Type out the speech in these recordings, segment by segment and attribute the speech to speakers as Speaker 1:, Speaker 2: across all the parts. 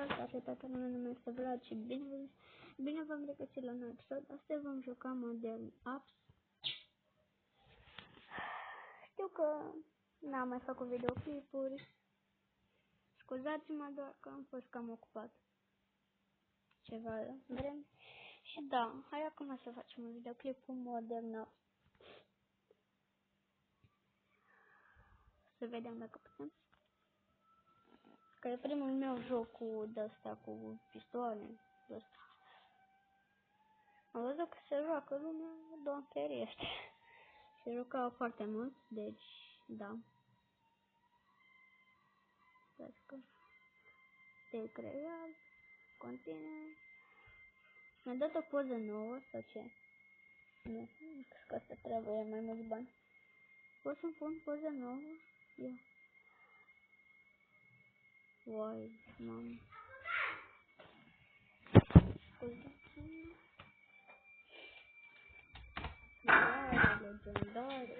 Speaker 1: salutare, toată lumea, numele este Vlad și bine v-am regăsit la un episod. Astăzi vom juca Modern Apps. Știu că n-am mai făcut videoclipuri. Scuzați-mă doar că am fost cam ocupat ceva vreme. Și da, hai acum să facem un videoclip cu Modern Apps. Să vedem dacă putem. Că e primul meu joc cu de-astea, cu pistoane, de-astea. Am văzut că se joacă lumea, doar ferește. Se jucau foarte mult, deci, da. Sper că te creează, continue. Mi-a dat o poză nouă, sau ce? Nu, că asta trebuie mai mulți bani. Pot să-mi pun poză nouă? Ia. Uai, mamă. Scuzați-mă. Legendare.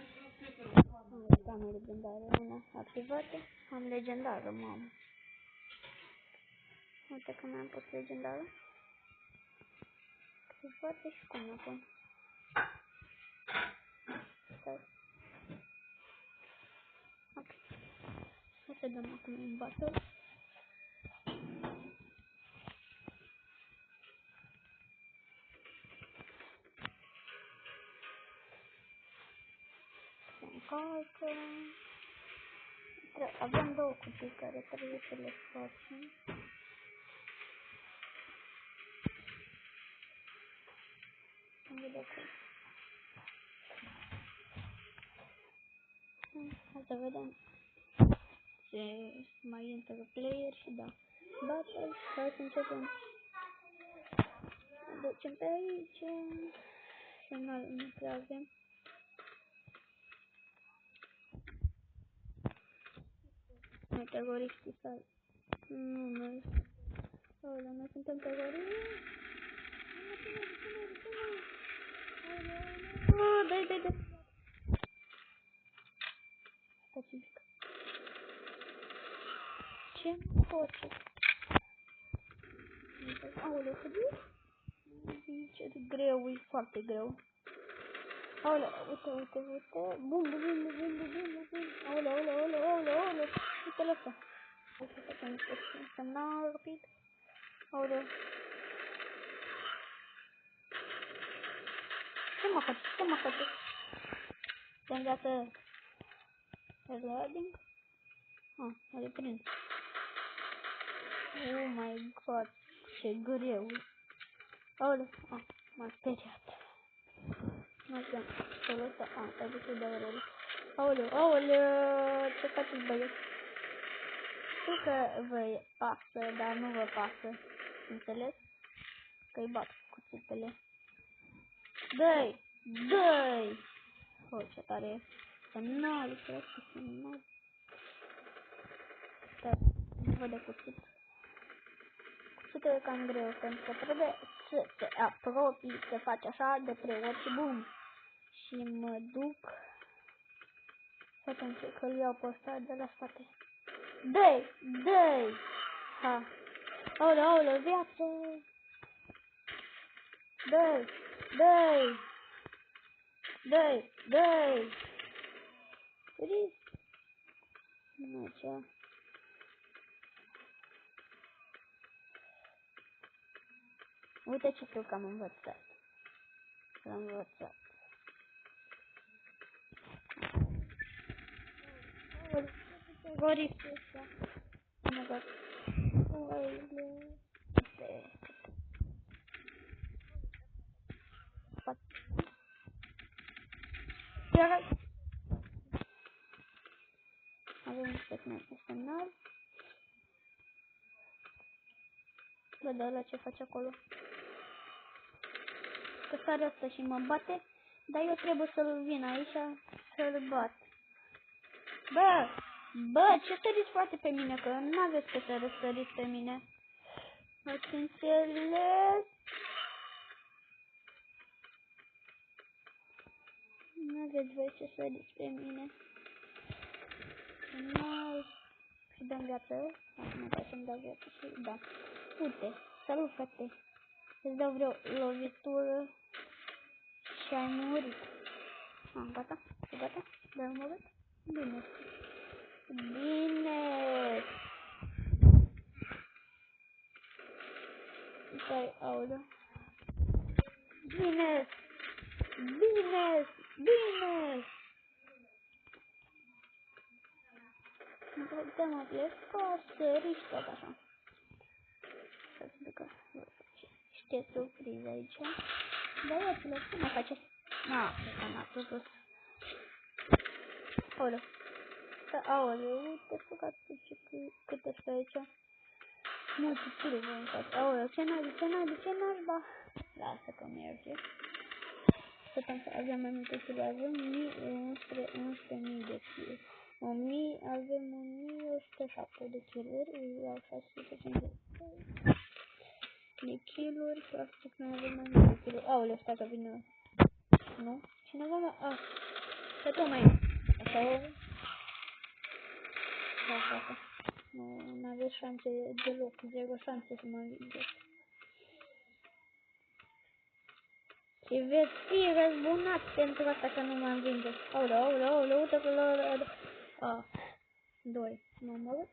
Speaker 1: Am legendare, una activată. Am legendară, mamă. Uite că mi-am pus legendară. Activată și cum mă pun. Stai. Ok. Hai să dăm acum un battle. Se încarcă. Avem două cutii care trebuie să le facem. Hai să vedem. Se mai intră player și da. Battle, hai să începem. Ducem pe aici. Semnal nu prea avem. Teroriștii sau... Nu, noi... Ăla, noi suntem teroriști. Dai. Pacific. Ce? Poce. Aoleu, cât de... Ce greu, e foarte greu. Aoleu, uite. Bum. Aoleu. Uite-l ăsta. Hai să facem niște semnal rapid. Aoleu. Ce mă face? Te-am dat reloading? Are prins. Oh my god, ce greu. Aoleu, m-a speriat. Nu știu, să-l ăsta, trebuie să-i dau rol. Aoleu, ce faceți băieți? Știu că vă pasă, dar nu vă pasă. Înțeles? Că-i bat cuțitele. Dă-i! Ce tare e. Semnal, cred că semnal. Da, nu văd de cuțit. Cuțitul e cam greu, pentru că trebuie să te apropii, să faci așa de 3 ori și bum. Și mă duc să atunci că îl iau pe ăsta de la spate. Dă-i! Ha! Aoleu, viață! Dă-i! Riz! Nu, ce? Uite ce truc am învățat. Teroristul ăsta. Oh my god. Avem niște semnal. Văd ăla ce face acolo. Că sare asta și mă bate, dar eu trebuie să-l vin aici să-l bat. Bă, ce săriți foarte pe mine, că nu aveți că să răsăriți pe mine. Ați înțeles? Nu aveți voi să săriți pe mine. Și dăm viață. Acum facem da viață și da. Uite, salut, frate. Îți dau vreo lovitură și ai murit. Gata? Gata? Dar mă văd? Bine. Bine. Stai, aulă. Bine. Bine. Bine. Da, mă plec ca sări și tot așa. Să-ți ducă. Știi surpriză aici. Da, uite-le, ce mai faceți? N-a propus. Aoleu. Aoleu, uite, făcat câte stă aici. Nu, ce tire vă în față. Aoleu, ce n-aș da? Lasă că merge. Putem să avem mai multe kilo, avem 11.000 de kilo. 1000, avem 1107 de kiluri, iau 650 de kiluri, practic nu avem mai multe kiluri. Aoleu, stai că vine. Nu? Cineva mă... Că tu mai... Așa o... Da. Nu aveți șanse deloc, 0 șanse să mă învingeți. Și veți fi răzbunați pentru asta că nu mă învingeți. Aoleu, uite că la... 2. Nu mă văd?